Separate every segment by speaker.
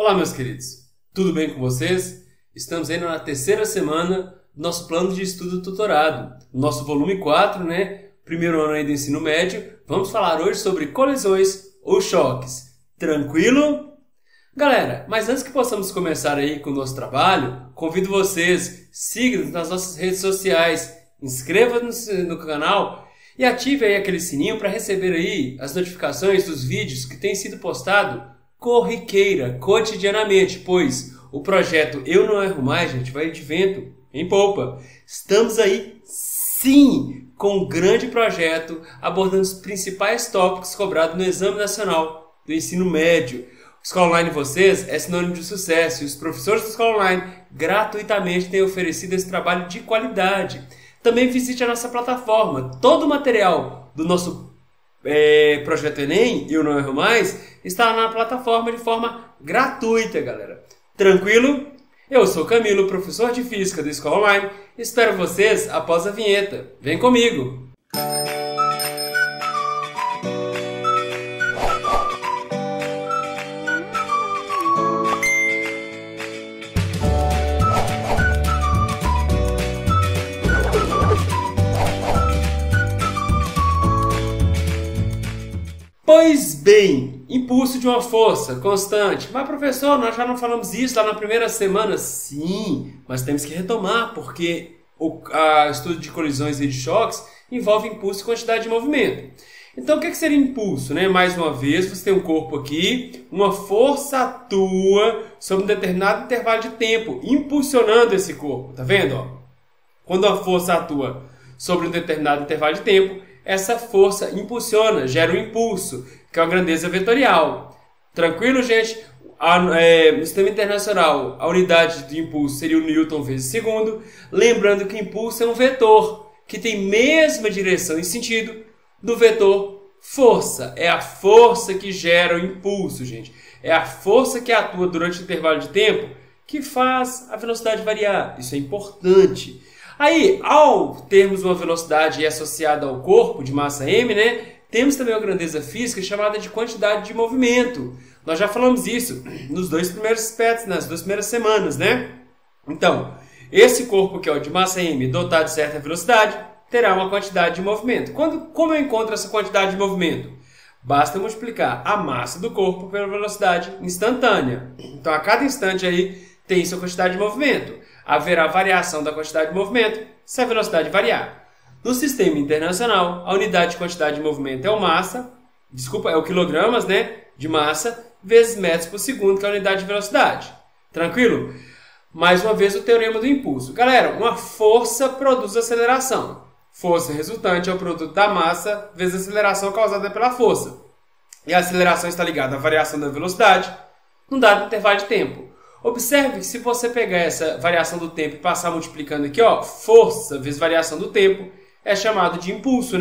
Speaker 1: Olá, meus queridos. Tudo bem com vocês? Estamos aí na terceira semana do nosso plano de estudo tutorado. Nosso volume 4, Primeiro ano aí do ensino médio. Vamos falar hoje sobre colisões ou choques. Tranquilo? Galera, mas antes que possamos começar aí com o nosso trabalho, convido vocês, sigam-nos nas nossas redes sociais, inscreva-se no canal e ative aí aquele sininho para receber aí as notificações dos vídeos que têm sido postados corriqueira, cotidianamente, pois o projeto Eu Não Erro Mais, gente, vai de vento em popa. Estamos aí, sim, com um grande projeto abordando os principais tópicos cobrados no Exame Nacional do Ensino Médio. Escola Online de vocês é sinônimo de sucesso e os professores da Escola Online gratuitamente têm oferecido esse trabalho de qualidade. Também visite a nossa plataforma. Todo o material do nosso Projeto Enem, Eu Não Erro Mais, está na plataforma de forma gratuita, galera. Tranquilo? Eu sou Camilo, professor de Física da Escola Online. Espero vocês após a vinheta. Vem comigo! Pois bem, impulso de uma força constante. Mas professor, nós já não falamos isso lá na primeira semana? Sim, mas temos que retomar, porque o estudo de colisões e de choques envolve impulso e quantidade de movimento. Então o que seria impulso? Mais uma vez, você tem um corpo aqui, uma força atua sobre um determinado intervalo de tempo, impulsionando esse corpo. Tá vendo? Quando a força atua sobre um determinado intervalo de tempo, essa força impulsiona, gera um impulso, que é uma grandeza vetorial. Tranquilo, gente? No sistema internacional, a unidade de impulso seria o Newton vezes segundo. Lembrando que impulso é um vetor, que tem mesma direção e sentido do vetor força. É a força que gera o impulso, gente. É a força que atua durante o intervalo de tempo que faz a velocidade variar. Isso é importante. Aí, ao termos uma velocidade associada ao corpo de massa m, temos também uma grandeza física chamada de quantidade de movimento. Nós já falamos isso nos dois primeiros aspectos, nas duas primeiras semanas, Então, esse corpo que é o de massa m dotado de certa velocidade terá uma quantidade de movimento. Como eu encontro essa quantidade de movimento? Basta multiplicar a massa do corpo pela velocidade instantânea. Então, a cada instante aí tem sua quantidade de movimento. Haverá variação da quantidade de movimento se a velocidade variar. No sistema internacional, a unidade de quantidade de movimento é o quilogramas, de massa, vezes metros por segundo, que é a unidade de velocidade. Tranquilo? Mais uma vez o teorema do impulso. Galera, uma força produz aceleração. Força resultante é o produto da massa vezes a aceleração causada pela força. E a aceleração está ligada à variação da velocidade num dado intervalo de tempo. Observe que se você pegar essa variação do tempo e passar multiplicando aqui, força vezes variação do tempo, é chamado de impulso,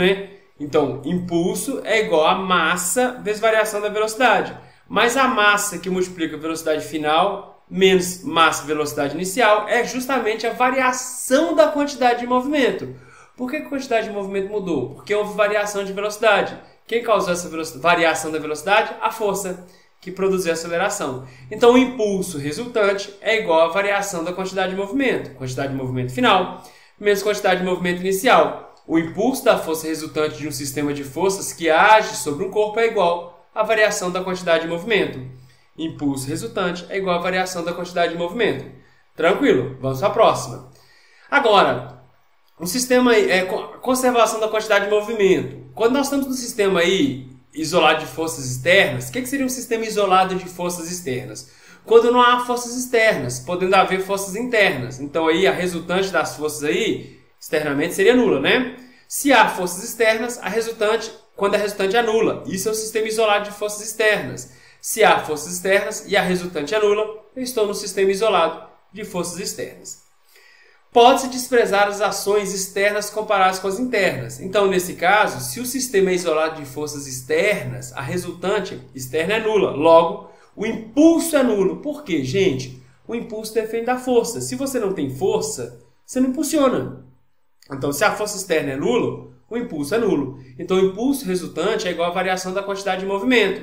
Speaker 1: Então, impulso é igual a massa vezes variação da velocidade. Mas a massa que multiplica a velocidade final menos massa velocidade inicial é justamente a variação da quantidade de movimento. Por que a quantidade de movimento mudou? Porque houve variação de velocidade. Quem causou essa variação da velocidade? A força que produziu a aceleração. Então, o impulso resultante é igual à variação da quantidade de movimento final, menos quantidade de movimento inicial. O impulso da força resultante de um sistema de forças que age sobre um corpo é igual à variação da quantidade de movimento. Impulso resultante é igual à variação da quantidade de movimento. Tranquilo? Vamos para a próxima. Agora, um sistema conservação da quantidade de movimento. Quando nós estamos no sistema isolado de forças externas, o que seria um sistema isolado de forças externas? Quando não há forças externas, podendo haver forças internas. Então aí a resultante das forças externamente seria nula, Se há forças externas, quando a resultante é nula. Isso é um sistema isolado de forças externas. Se há forças externas e a resultante é nula, eu estou no sistema isolado de forças externas. Pode-se desprezar as ações externas comparadas com as internas. Então, nesse caso, se o sistema é isolado de forças externas, a resultante externa é nula. Logo, o impulso é nulo. Por quê, gente? O impulso depende da força. Se você não tem força, você não impulsiona. Então, se a força externa é nula, o impulso é nulo. Então, o impulso resultante é igual à variação da quantidade de movimento.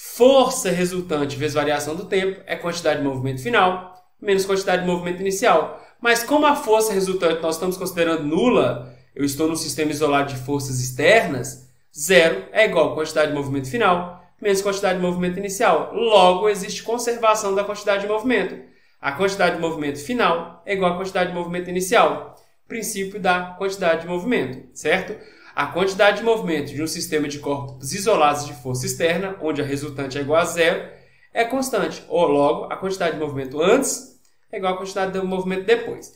Speaker 1: Força resultante vezes variação do tempo é quantidade de movimento final, menos quantidade de movimento inicial. Mas como a força resultante nós estamos considerando nula, eu estou num sistema isolado de forças externas, zero é igual a quantidade de movimento final, menos quantidade de movimento inicial. Logo, existe conservação da quantidade de movimento. A quantidade de movimento final é igual à quantidade de movimento inicial. Princípio da quantidade de movimento, certo? A quantidade de movimento de um sistema de corpos isolados de força externa, onde a resultante é igual a zero, é constante. Ou logo, a quantidade de movimento antes é igual à quantidade de movimento depois.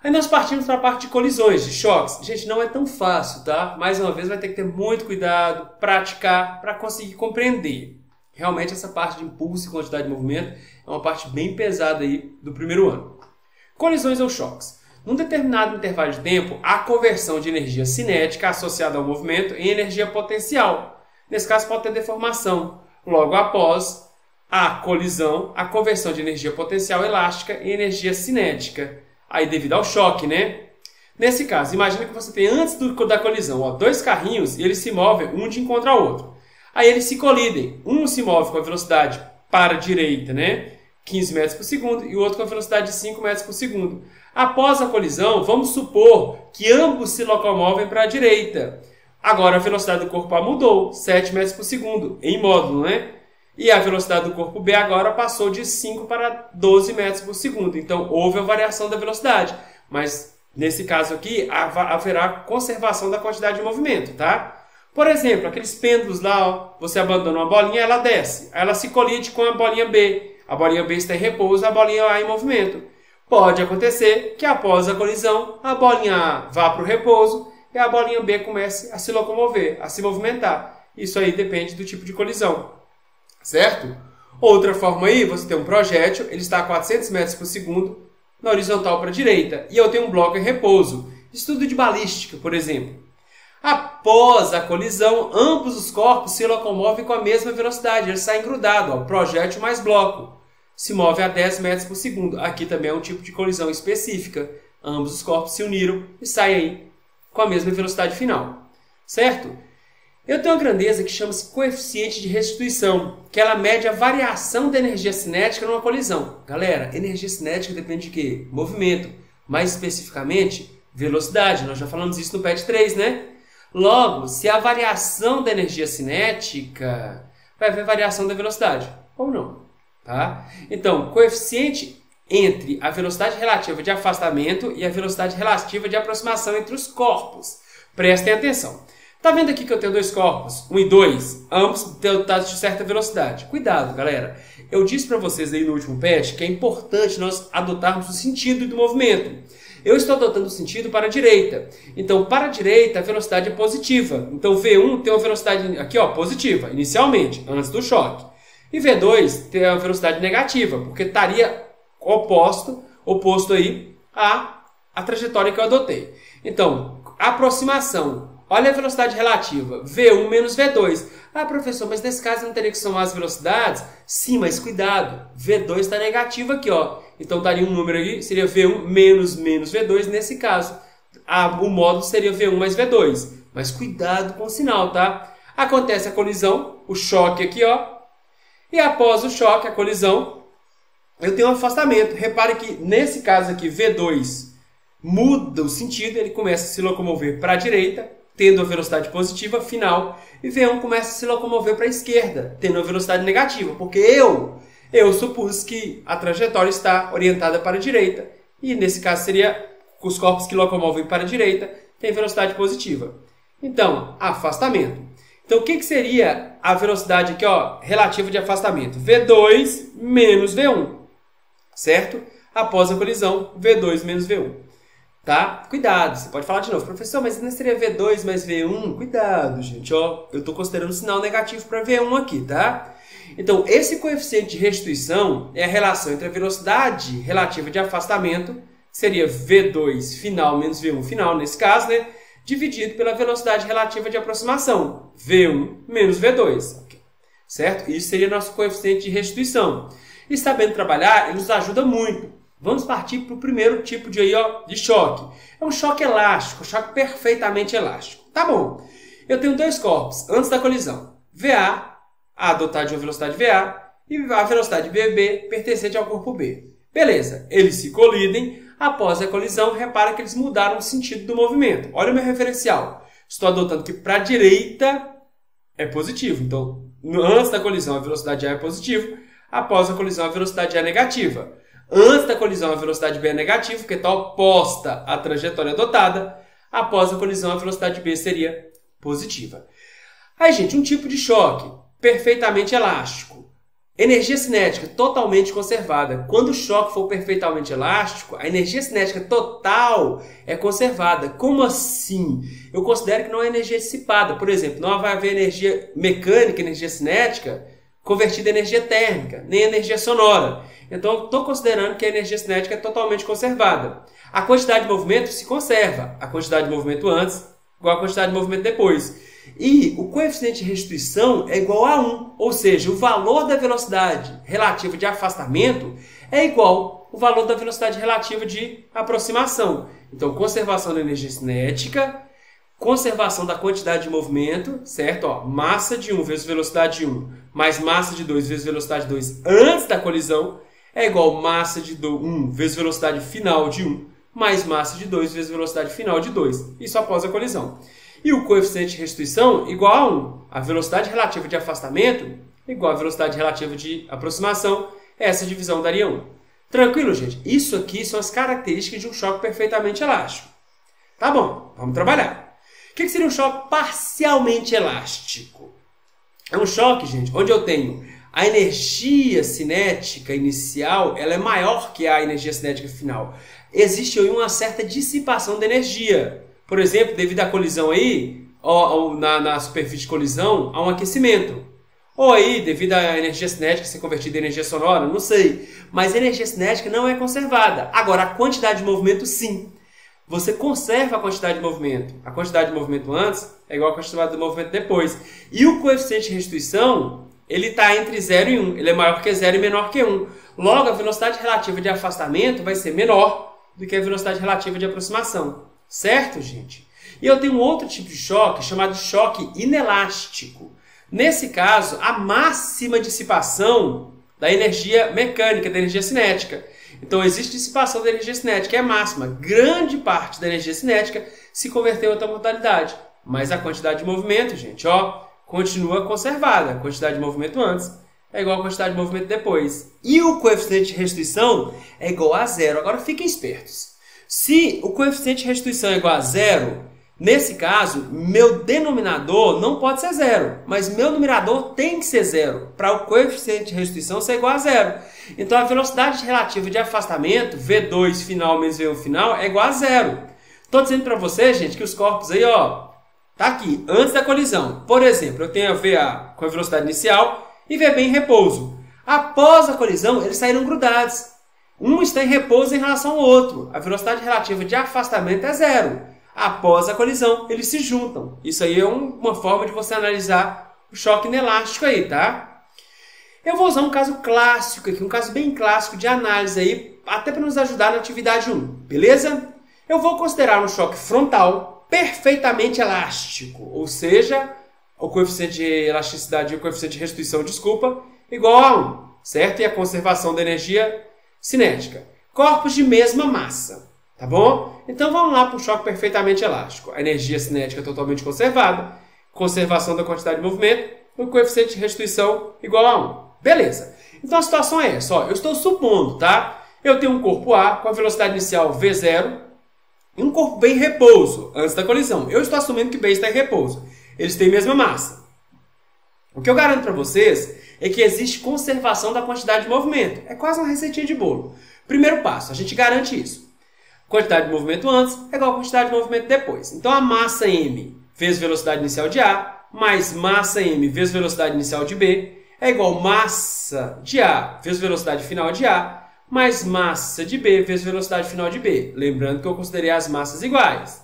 Speaker 1: Aí nós partimos para a parte de colisões, de choques. Gente, não é tão fácil, tá? Mais uma vez, vai ter que ter muito cuidado, praticar, para conseguir compreender. Realmente, essa parte de impulso e quantidade de movimento é uma parte bem pesada aí do primeiro ano. Colisões ou choques. Num determinado intervalo de tempo, há conversão de energia cinética associada ao movimento em energia potencial. Nesse caso, pode ter deformação. Logo após a colisão, a conversão de energia potencial elástica em energia cinética. Aí devido ao choque, né? Nesse caso, imagina que você tem antes da colisão, dois carrinhos e eles se movem um de encontro ao outro. Aí eles se colidem. Um se move com a velocidade para a direita, né? 15 metros por segundo, e o outro com a velocidade de 5 metros por segundo. Após a colisão, vamos supor que ambos se locomovem para a direita. Agora a velocidade do corpo A mudou, 7 metros por segundo, em módulo, né? E a velocidade do corpo B agora passou de 5 para 12 metros por segundo. Então, houve a variação da velocidade. Mas, nesse caso aqui, haverá conservação da quantidade de movimento, tá? Por exemplo, aqueles pêndulos lá, você abandona uma bolinha, ela desce. Aí ela se colide com a bolinha B. A bolinha B está em repouso, a bolinha A em movimento. Pode acontecer que, após a colisão, a bolinha A vá para o repouso e a bolinha B comece a se locomover, a se movimentar. Isso aí depende do tipo de colisão. Certo? Outra forma aí, você tem um projétil, ele está a 400 metros por segundo na horizontal para a direita, e eu tenho um bloco em repouso. Estudo de balística, por exemplo. Após a colisão, ambos os corpos se locomovem com a mesma velocidade, eles saem grudados, projétil mais bloco. Se move a 10 metros por segundo. Aqui também é um tipo de colisão específica. Ambos os corpos se uniram e saem aí com a mesma velocidade final. Certo? Eu tenho uma grandeza que chama-se coeficiente de restituição, que ela mede a variação da energia cinética numa colisão. Galera, energia cinética depende de quê? Movimento. Mais especificamente, velocidade. Nós já falamos isso no PET 3, né? Logo, se a variação da energia cinética, vai haver variação da velocidade, ou não. Tá? Então, coeficiente entre a velocidade relativa de afastamento e a velocidade relativa de aproximação entre os corpos. Prestem atenção. Tá vendo aqui que eu tenho dois corpos, 1 e 2, ambos dotados de certa velocidade. Cuidado, galera. Eu disse para vocês aí no último PET que é importante nós adotarmos o sentido do movimento. Eu estou adotando o sentido para a direita. Então, para a direita, a velocidade é positiva. Então, V1 tem uma velocidade aqui, ó, positiva, inicialmente, antes do choque. E V2 tem a velocidade negativa, porque estaria oposto aí à trajetória que eu adotei. Então, aproximação. Olha a velocidade relativa, V1 menos V2. Ah, professor, mas nesse caso não teria que somar as velocidades? Sim, mas cuidado, V2 está negativo aqui, ó. Então daria um número aqui, seria V1 menos V2 nesse caso. O módulo seria V1 mais V2. Mas cuidado com o sinal, tá? Acontece a colisão, o choque aqui, ó. E após o choque, a colisão, eu tenho um afastamento. Repare que nesse caso aqui, V2 muda o sentido, ele começa a se locomover para a direita, tendo a velocidade positiva final, e V1 começa a se locomover para a esquerda, tendo a velocidade negativa, porque eu supus que a trajetória está orientada para a direita, e nesse caso seria os corpos que locomovem para a direita têm velocidade positiva. Então, afastamento. Então, o que seria a velocidade aqui, ó, relativa de afastamento? V2 menos V1, certo? Após a colisão, V2 menos V1. Tá? Cuidado, você pode falar de novo, professor, mas não seria V2 mais V1? Cuidado, gente, ó, eu estou considerando um sinal negativo para V1 aqui, tá? Então, esse coeficiente de restituição é a relação entre a velocidade relativa de afastamento, que seria V2 final menos V1 final, nesse caso, né? Dividido pela velocidade relativa de aproximação, V1 menos V2, okay. Certo? Isso seria nosso coeficiente de restituição. E sabendo trabalhar, ele nos ajuda muito. Vamos partir para o primeiro tipo de choque. É um choque elástico, um choque perfeitamente elástico. Tá bom. Eu tenho dois corpos antes da colisão. VA a dotada de uma velocidade VA e a velocidade BB pertencente ao corpo B. Beleza, eles se colidem. Após a colisão, repara que eles mudaram o sentido do movimento. Olha o meu referencial. Estou adotando que para a direita é positivo. Então, antes da colisão, a velocidade A é positiva. Após a colisão, a velocidade A é negativa. Antes da colisão, a velocidade B é negativa, porque está oposta à trajetória adotada. Após a colisão, a velocidade B seria positiva. Aí, gente, um tipo de choque perfeitamente elástico. Energia cinética totalmente conservada. Quando o choque for perfeitamente elástico, a energia cinética total é conservada. Como assim? Eu considero que não é energia dissipada. Por exemplo, não vai haver energia mecânica, energia cinética, convertida em energia térmica, nem energia sonora. Então, eu estou considerando que a energia cinética é totalmente conservada. A quantidade de movimento se conserva. A quantidade de movimento antes igual a quantidade de movimento depois. E o coeficiente de restituição é igual a 1, ou seja, o valor da velocidade relativa de afastamento é igual ao valor da velocidade relativa de aproximação. Então, conservação da energia cinética, conservação da quantidade de movimento, certo? Ó, massa de 1 vezes velocidade de 1 mais massa de 2 vezes velocidade de 2 antes da colisão é igual a massa de 1 vezes velocidade final de 1 mais massa de 2 vezes velocidade final de 2. Isso após a colisão. E o coeficiente de restituição igual a 1. A velocidade relativa de afastamento igual a velocidade relativa de aproximação. Essa divisão daria 1. Tranquilo, gente? Isso aqui são as características de um choque perfeitamente elástico. Tá bom, vamos trabalhar. O que seria um choque parcialmente elástico? É um choque, gente, onde eu tenho a energia cinética inicial, ela é maior que a energia cinética final. Existe aí uma certa dissipação de energia. Por exemplo, devido à colisão aí, na superfície de colisão, há um aquecimento. Ou aí, devido à energia cinética ser convertida em energia sonora, não sei. Mas a energia cinética não é conservada. Agora, a quantidade de movimento, sim. Você conserva a quantidade de movimento. A quantidade de movimento antes é igual à quantidade de movimento depois. E o coeficiente de restituição, ele está entre 0 e 1. Ele é maior que 0 e menor que 1. Logo, a velocidade relativa de afastamento vai ser menor do que a velocidade relativa de aproximação. Certo, gente? E eu tenho um outro tipo de choque chamado choque inelástico. Nesse caso, a máxima dissipação da energia mecânica, da energia cinética. Então, existe dissipação da energia cinética, é máxima. Grande parte da energia cinética se converteu em outra modalidade. Mas a quantidade de movimento, gente, ó, continua conservada. A quantidade de movimento antes é igual à quantidade de movimento depois. E o coeficiente de restituição é igual a 0. Agora, fiquem espertos. Se o coeficiente de restituição é igual a 0, nesse caso, meu denominador não pode ser 0, mas meu numerador tem que ser 0, para o coeficiente de restituição ser igual a 0. Então, a velocidade relativa de afastamento, V2 final menos V1 final, é igual a 0. Estou dizendo para vocês, gente, que os corpos aí, ó, tá aqui, antes da colisão. Por exemplo, eu tenho a VA com a velocidade inicial e VB em repouso. Após a colisão, eles saíram grudados. Um está em repouso em relação ao outro. A velocidade relativa de afastamento é 0. Após a colisão, eles se juntam. Isso aí é uma forma de você analisar o choque inelástico aí, tá? Eu vou usar um caso clássico aqui, um caso bem clássico de análise aí, até para nos ajudar na atividade 1, beleza? Eu vou considerar um choque frontal perfeitamente elástico, ou seja, o coeficiente de elasticidade e o coeficiente de restituição, desculpa, igual a 1, certo? E a conservação da energia cinética. Corpos de mesma massa, tá bom? Então vamos lá para o choque perfeitamente elástico. A energia cinética totalmente conservada, conservação da quantidade de movimento, o coeficiente de restituição igual a 1. Beleza. Então a situação é essa, ó, eu estou supondo, tá? Eu tenho um corpo A com a velocidade inicial V0 e um corpo B em repouso, antes da colisão. Eu estou assumindo que B está em repouso. Eles têm a mesma massa. O que eu garanto para vocês é que existe conservação da quantidade de movimento. É quase uma receitinha de bolo. Primeiro passo, a gente garante isso. Quantidade de movimento antes é igual a quantidade de movimento depois. Então, a massa M vezes velocidade inicial de A, mais massa M vezes velocidade inicial de B, é igual a massa de A vezes velocidade final de A, mais massa de B vezes velocidade final de B. Lembrando que eu considerei as massas iguais.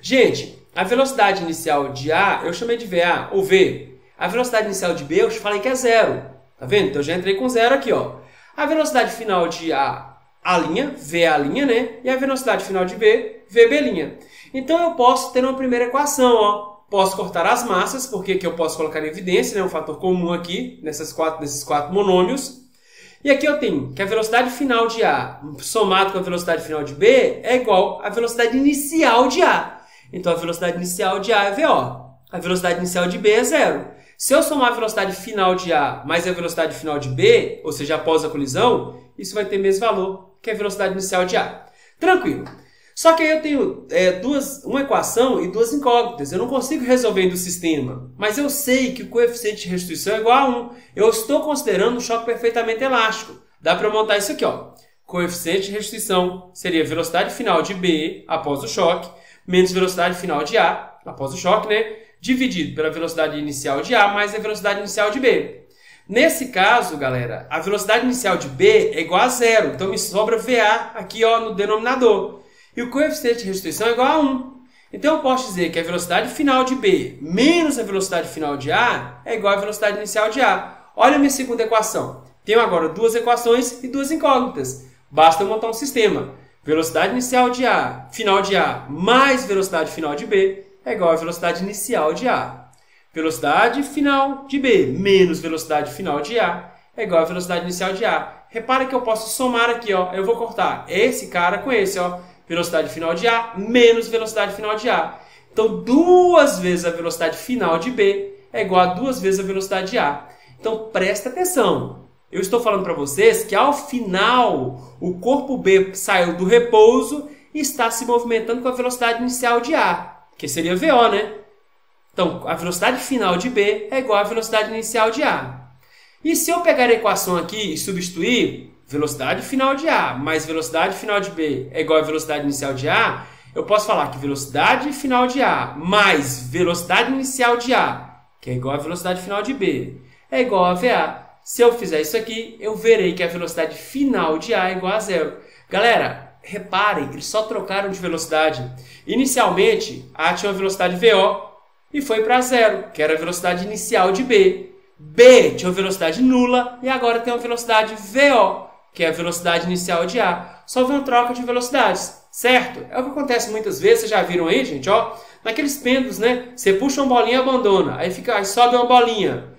Speaker 1: Gente, a velocidade inicial de A eu chamei de VA ou V. A velocidade inicial de B eu falei que é 0. Tá vendo? Então eu já entrei com 0 aqui, ó. A velocidade final de A VA', né? E a velocidade final de B, VB'. Então eu posso ter uma primeira equação, ó. Posso cortar as massas, porque aqui eu posso colocar em evidência, né, um fator comum aqui, nesses quatro monômios. E aqui eu tenho que a velocidade final de A somado com a velocidade final de B é igual à velocidade inicial de A. Então, a velocidade inicial de A é VO. A velocidade inicial de B é zero. Se eu somar a velocidade final de A mais a velocidade final de B, ou seja, após a colisão, isso vai ter o mesmo valor que a velocidade inicial de A. Tranquilo. Só que aí eu tenho uma equação e duas incógnitas. Eu não consigo resolver do sistema. Mas eu sei que o coeficiente de restituição é igual a 1. Eu estou considerando um choque perfeitamente elástico. Dá para montar isso aqui, ó. Coeficiente de restituição seria a velocidade final de B após o choque, menos velocidade final de A após o choque, né? Dividido pela velocidade inicial de A mais a velocidade inicial de B. Nesse caso, galera, a velocidade inicial de B é igual a zero. Então, me sobra VA aqui, ó, no denominador. E o coeficiente de restituição é igual a 1. Então, eu posso dizer que a velocidade final de B menos a velocidade final de A é igual à velocidade inicial de A. Olha a minha segunda equação. Tenho agora duas equações e duas incógnitas. Basta eu montar um sistema. Velocidade inicial de A, final de A, mais velocidade final de B é igual à velocidade inicial de A. Velocidade final de B menos velocidade final de A é igual à velocidade inicial de A. Repara que eu posso somar aqui, ó. Eu vou cortar esse cara com esse, ó. Velocidade final de A menos velocidade final de A. Então, duas vezes a velocidade final de B é igual a duas vezes a velocidade de A. Então, presta atenção. Eu estou falando para vocês que, ao final, o corpo B saiu do repouso e está se movimentando com a velocidade inicial de A, que seria VO, né? Então, a velocidade final de B é igual à velocidade inicial de A. E se eu pegar a equação aqui e substituir velocidade final de A mais velocidade final de B é igual à velocidade inicial de A, eu posso falar que velocidade final de A mais velocidade inicial de A, que é igual à velocidade final de B, é igual a VA. Se eu fizer isso aqui, eu verei que a velocidade final de A é igual a zero. Galera, reparem, eles só trocaram de velocidade. Inicialmente, A tinha uma velocidade VO e foi para zero, que era a velocidade inicial de B. B tinha uma velocidade nula e agora tem uma velocidade VO, que é a velocidade inicial de A. Só houve uma troca de velocidades, certo? É o que acontece muitas vezes, vocês já viram aí, gente, ó? Naqueles pêndulos, né? Você puxa uma bolinha e abandona, aí sobe uma bolinha.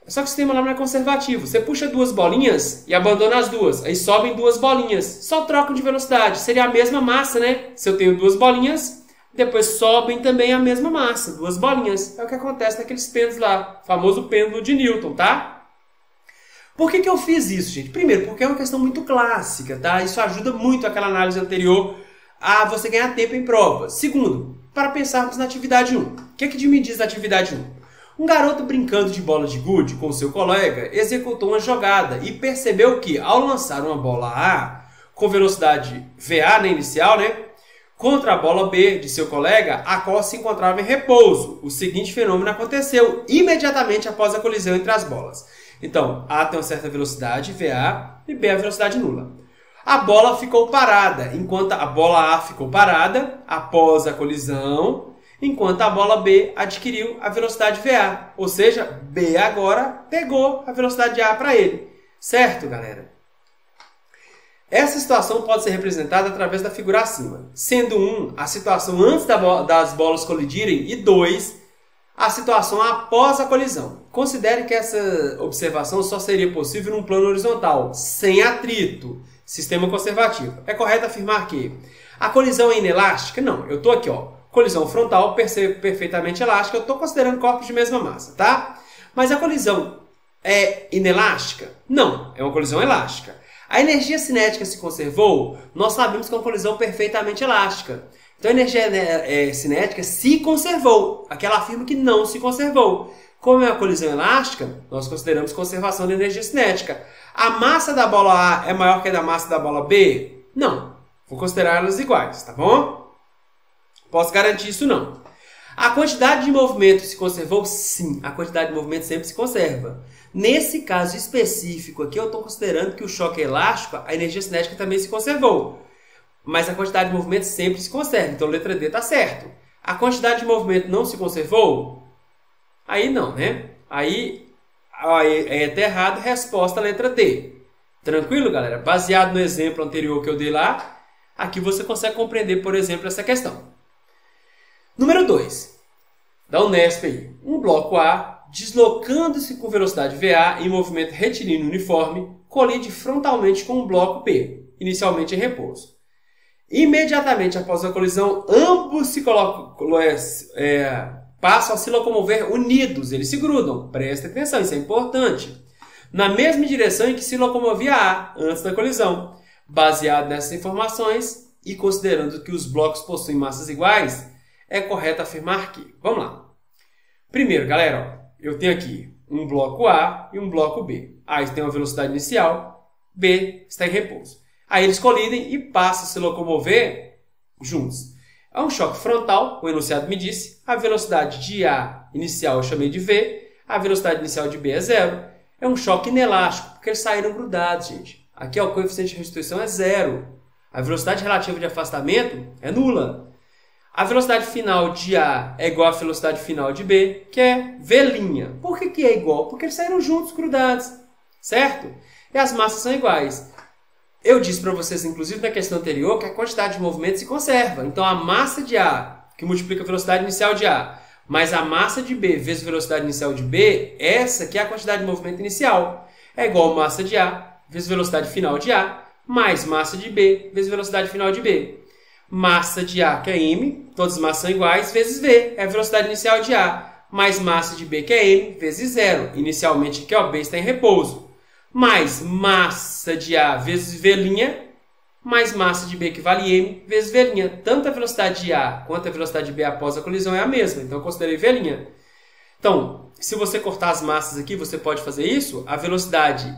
Speaker 1: Só que o sistema lá não é conservativo. Você puxa duas bolinhas e abandona as duas. Aí sobem duas bolinhas. Só trocam de velocidade. Seria a mesma massa, né? Se eu tenho duas bolinhas, depois sobem também a mesma massa. Duas bolinhas. É o que acontece naqueles pêndulos lá. O famoso pêndulo de Newton, tá? Por que eu fiz isso, gente? Primeiro, porque é uma questão muito clássica, tá? Isso ajuda muito aquela análise anterior a você ganhar tempo em prova. Segundo, para pensarmos na atividade 1. O que me diz a atividade 1? Um garoto brincando de bola de gude com seu colega executou uma jogada e percebeu que, ao lançar uma bola A com velocidade VA na inicial, né, contra a bola B de seu colega, a qual se encontrava em repouso, o seguinte fenômeno aconteceu imediatamente após a colisão entre as bolas. Então, A tem uma certa velocidade, VA, e B a velocidade nula. A bola ficou parada, enquanto a bola A ficou parada após a colisão, enquanto a bola B adquiriu a velocidade VA. Ou seja, B agora pegou a velocidade de A para ele. Certo, galera? Essa situação pode ser representada através da figura acima. Sendo 1, a situação antes das bolas colidirem e 2, a situação após a colisão. Considere que essa observação só seria possível num plano horizontal, sem atrito. Sistema conservativo. É correto afirmar que a colisão é inelástica? Não, eu estou aqui, ó. Colisão frontal, perfeitamente elástica, eu estou considerando corpos de mesma massa, tá? Mas a colisão é inelástica? Não, é uma colisão elástica. A energia cinética se conservou? Nós sabemos que é uma colisão perfeitamente elástica. Então a energia cinética se conservou. Aqui ela afirma que não se conservou. Como é uma colisão elástica, nós consideramos conservação da energia cinética. A massa da bola A é maior que a da massa da bola B? Não. Vou considerar elas iguais, tá bom? Posso garantir isso não. A quantidade de movimento se conservou? Sim, a quantidade de movimento sempre se conserva. Nesse caso específico aqui, eu estou considerando que o choque é elástico, a energia cinética também se conservou. Mas a quantidade de movimento sempre se conserva, então a letra D está certo. A quantidade de movimento não se conservou? Aí não, né? Aí é até errado, resposta letra D. Tranquilo, galera? Baseado no exemplo anterior que eu dei lá, aqui você consegue compreender, por exemplo, essa questão. Número 2. da Unesp aí. Um bloco A, deslocando-se com velocidade VA em movimento retilíneo uniforme, colide frontalmente com um bloco B, inicialmente em repouso. Imediatamente após a colisão, ambos passam a se locomover unidos, eles se grudam. Presta atenção, isso é importante. Na mesma direção em que se locomovia A, antes da colisão. Baseado nessas informações e considerando que os blocos possuem massas iguais, é correto afirmar que... Vamos lá. Primeiro, galera, ó, eu tenho aqui um bloco A e um bloco B. A tem uma velocidade inicial, B está em repouso. Aí eles colidem e passam a se locomover juntos. É um choque frontal, o enunciado me disse. A velocidade de A inicial eu chamei de V, a velocidade inicial de B é zero. É um choque inelástico, porque eles saíram grudados, gente. Aqui ó, o coeficiente de restituição é zero. A velocidade relativa de afastamento é nula. A velocidade final de A é igual à velocidade final de B, que é V'. Por que é igual? Porque eles saíram juntos, grudados. Certo? E as massas são iguais. Eu disse para vocês, inclusive na questão anterior, que a quantidade de movimento se conserva. Então, a massa de A, que multiplica a velocidade inicial de A, mais a massa de B vezes a velocidade inicial de B, essa que é a quantidade de movimento inicial, é igual a massa de A vezes velocidade final de A, mais massa de B vezes velocidade final de B. Massa de A, que é M, todas as massas são iguais, vezes V, é a velocidade inicial de A, mais massa de B, que é M, vezes zero. Inicialmente aqui, ó, B está em repouso. Mais massa de A vezes V', mais massa de B que vale M vezes V'. Tanto a velocidade de A quanto a velocidade de B após a colisão é a mesma, então eu considerei V'. Então, se você cortar as massas aqui, você pode fazer isso. A velocidade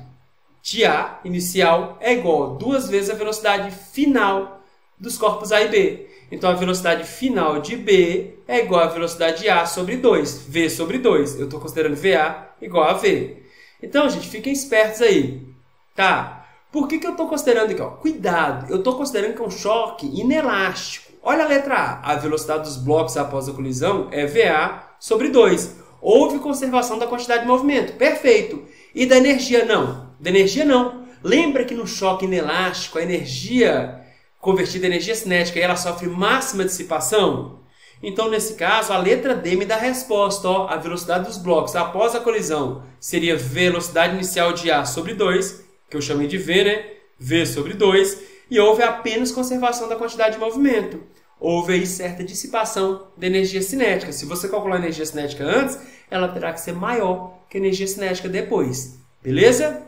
Speaker 1: de A inicial é igual a 2 vezes a velocidade final dos corpos A e B. Então, a velocidade final de B é igual à velocidade de A sobre 2, V sobre 2. Eu estou considerando VA igual a V. Então, gente, fiquem espertos aí, tá? Por que eu estou considerando aqui? Ó? Cuidado, eu estou considerando que é um choque inelástico. Olha a letra A. A velocidade dos blocos após a colisão é VA sobre 2. Houve conservação da quantidade de movimento. Perfeito. E da energia, não. Da energia, não. Lembra que no choque inelástico, a energia convertida em energia cinética, ela sofre máxima dissipação? Então, nesse caso, a letra D me dá a resposta. Ó, a velocidade dos blocos após a colisão seria velocidade inicial de A sobre 2, que eu chamei de V, né? V sobre 2. E houve apenas conservação da quantidade de movimento. Houve aí certa dissipação da energia cinética. Se você calcular a energia cinética antes, ela terá que ser maior que a energia cinética depois. Beleza?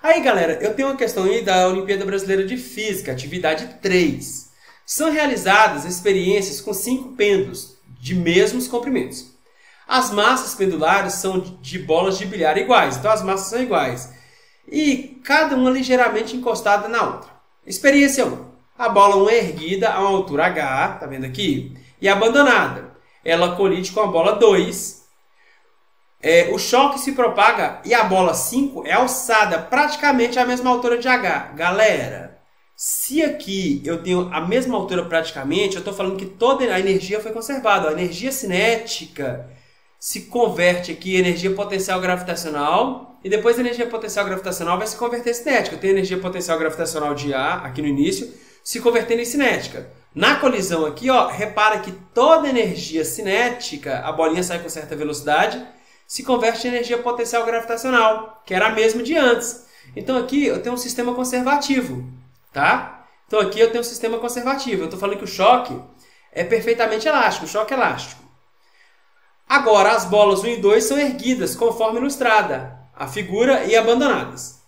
Speaker 1: Aí, galera, eu tenho uma questão aí da Olimpíada Brasileira de Física, atividade 3. São realizadas experiências com 5 pêndulos de mesmos comprimentos. As massas pendulares são de bolas de bilhar iguais, então as massas são iguais. E cada uma ligeiramente encostada na outra. Experiência 1. A bola 1 é erguida a uma altura H, tá vendo aqui? E abandonada. Ela colide com a bola 2. O choque se propaga e a bola 5 é alçada praticamente à mesma altura de H. Galera, se aqui eu tenho a mesma altura praticamente, eu estou falando que toda a energia foi conservada. A energia cinética se converte aqui em energia potencial gravitacional e depois a energia potencial gravitacional vai se converter em cinética. Eu tenho energia potencial gravitacional de A aqui no início, se convertendo em cinética. Na colisão aqui, ó, repara que toda energia cinética, a bolinha sai com certa velocidade, se converte em energia potencial gravitacional, que era a mesma de antes. Então aqui eu tenho um sistema conservativo, tá? Então aqui eu tenho um sistema conservativo. Eu estou falando que o choque é perfeitamente elástico, o choque é elástico. Agora as bolas 1 e 2 são erguidas conforme ilustrada a figura e abandonadas.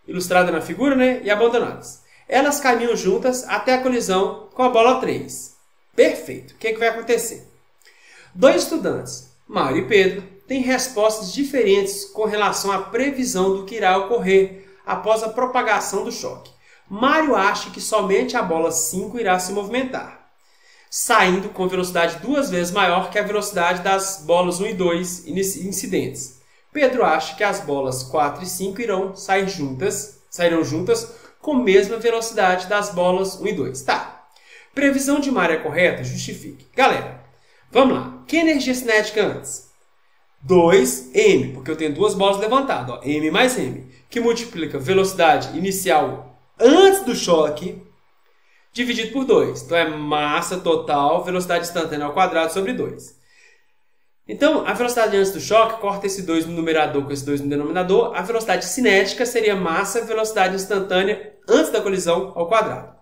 Speaker 1: Ilustrada na figura, né? E abandonadas. Elas caminham juntas até a colisão com a bola 3. Perfeito. O que vai acontecer? 2 estudantes, Mário e Pedro, têm respostas diferentes com relação à previsão do que irá ocorrer após a propagação do choque. Mário acha que somente a bola 5 irá se movimentar, saindo com velocidade 2 vezes maior que a velocidade das bolas 1 e 2 incidentes. Pedro acha que as bolas 4 e 5 sairão juntas com a mesma velocidade das bolas 1 e 2. Tá. Previsão de Mário é correta? Justifique. Galera, vamos lá. Que energia cinética antes? 2m, porque eu tenho 2 bolas levantadas. Ó, m mais m, que multiplica velocidade inicial antes do choque, dividido por 2. Então, é massa total, velocidade instantânea ao quadrado sobre 2. Então, a velocidade antes do choque, corta esse 2 no numerador com esse 2 no denominador, a velocidade cinética seria massa, velocidade instantânea antes da colisão ao quadrado.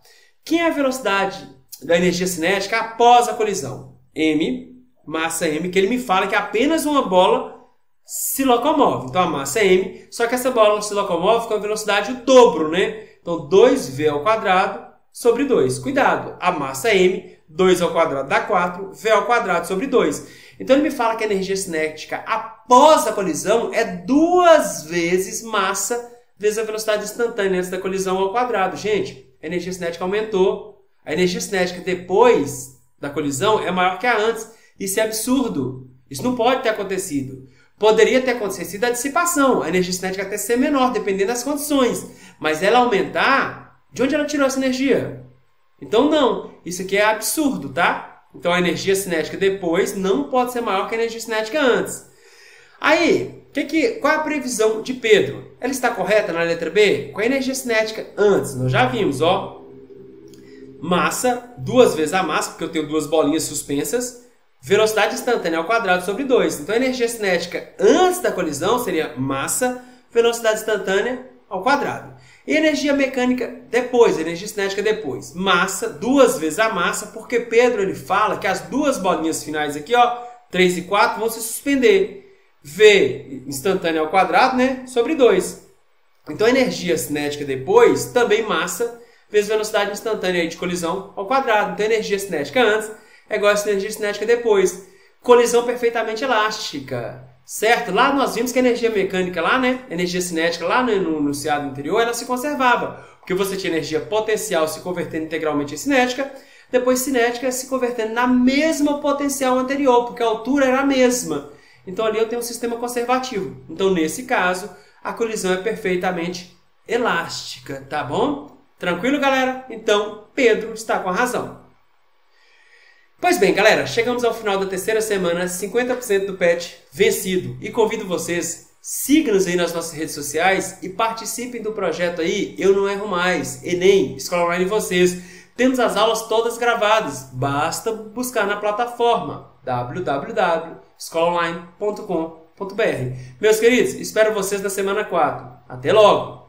Speaker 1: Quem é a velocidade da energia cinética após a colisão? M, massa M, que ele me fala que apenas uma bola se locomove. Então, a massa é M, só que essa bola se locomove com a velocidade o dobro, né? Então, 2V ao quadrado sobre 2. Cuidado, a massa é M, 2 ao quadrado dá 4, V ao quadrado sobre 2. Então, ele me fala que a energia cinética após a colisão é 2 vezes massa vezes a velocidade instantânea antes da colisão ao quadrado. Gente, a energia cinética aumentou. A energia cinética depois da colisão é maior que a antes. Isso é absurdo. Isso não pode ter acontecido. Poderia ter acontecido a dissipação. A energia cinética até ser menor, dependendo das condições. Mas ela aumentar, de onde ela tirou essa energia? Então, não. Isso aqui é absurdo, tá? Então, a energia cinética depois não pode ser maior que a energia cinética antes. Aí, qual é a previsão de Pedro? Ela está correta na letra B? Com a energia cinética antes, nós já vimos, ó. Massa, 2 vezes a massa, porque eu tenho 2 bolinhas suspensas. Velocidade instantânea ao quadrado sobre 2. Então, a energia cinética antes da colisão seria massa, velocidade instantânea ao quadrado. E energia mecânica depois, energia cinética depois. Massa, 2 vezes a massa, porque Pedro ele fala que as 2 bolinhas finais aqui, ó, 3 e 4, vão se suspender. V instantânea ao quadrado, né, sobre 2. Então, a energia cinética depois, também massa, vezes velocidade instantânea aí de colisão ao quadrado. Então, a energia cinética antes é igual a energia cinética depois. Colisão perfeitamente elástica. Certo? Lá nós vimos que a energia mecânica lá, né? Energia cinética lá no enunciado anterior, ela se conservava. Porque você tinha energia potencial se convertendo integralmente em cinética, depois cinética se convertendo na mesma potencial anterior, porque a altura era a mesma. Então ali eu tenho um sistema conservativo. Então nesse caso, a colisão é perfeitamente elástica, tá bom? Tranquilo, galera? Então Pedro está com a razão. Pois bem, galera, chegamos ao final da terceira semana, 50% do PET vencido. E convido vocês, sigam-nos aí nas nossas redes sociais e participem do projeto aí Eu Não Erro Mais, Enem, Escola Online de vocês. Temos as aulas todas gravadas, basta buscar na plataforma www.escolaonline.com.br. Meus queridos, espero vocês na semana 4. Até logo!